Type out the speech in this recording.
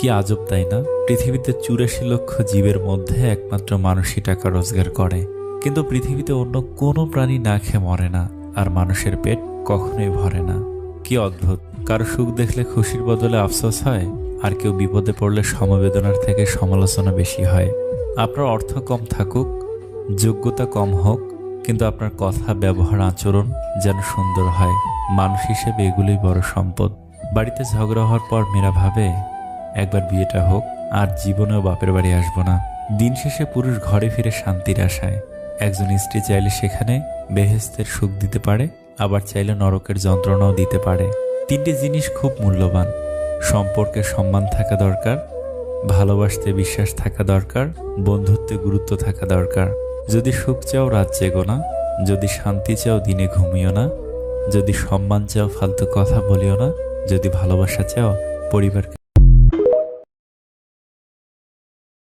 কি আজব তাই না? পৃথিবীতে ৮৪ লক্ষ জীবের মধ্যে একমাত্র মানুষই টাকা রোজগার করে, কিন্তু পৃথিবীতে অন্য কোনো প্রাণী না খেয়ে মরে না, আর মানুষের পেট কখনোই ভরে না। কি অদ্ভুত! কারো সুখ দেখলে খুশির বদলে আফসোস হয়, আর কেউ বিপদে পড়লে সমবেদনার থেকে সমালোচনা বেশি হয়। আপনার অর্থ কম থাকুক, যোগ্যতা কম হোক, কিন্তু আপনার কথা, ব্যবহার, আচরণ যেন সুন্দর হয়। মানুষ হিসেবে এগুলোই বড় সম্পদ। বাড়িতে ঝগড়া হওয়ার পর মেয়েরা ভাবে, একবার বিয়েটা হোক, আর জীবনেও বাপের বাড়ি আসবো না। দিন শেষে পুরুষ ঘরে ফিরে শান্তির আশায়। একজন স্ত্রী চাইলে সেখানে বেহেশতের সুখ দিতে পারে, আবার চাইলে নরকের যন্ত্রণাও দিতে পারে। তিনটি জিনিস খুব মূল্যবান: সম্পর্কে সম্মান থাকা দরকার, ভালোবাসতে বিশ্বাস থাকা দরকার, বন্ধুত্বে গুরুত্ব থাকা দরকার। যদি সুখ চাও রাত জেগো না, যদি শান্তি চাও দিনে ঘুমিও না, যদি সম্মান চাও ফালতু কথা বলিও না, যদি ভালোবাসা চাও পরিবারকে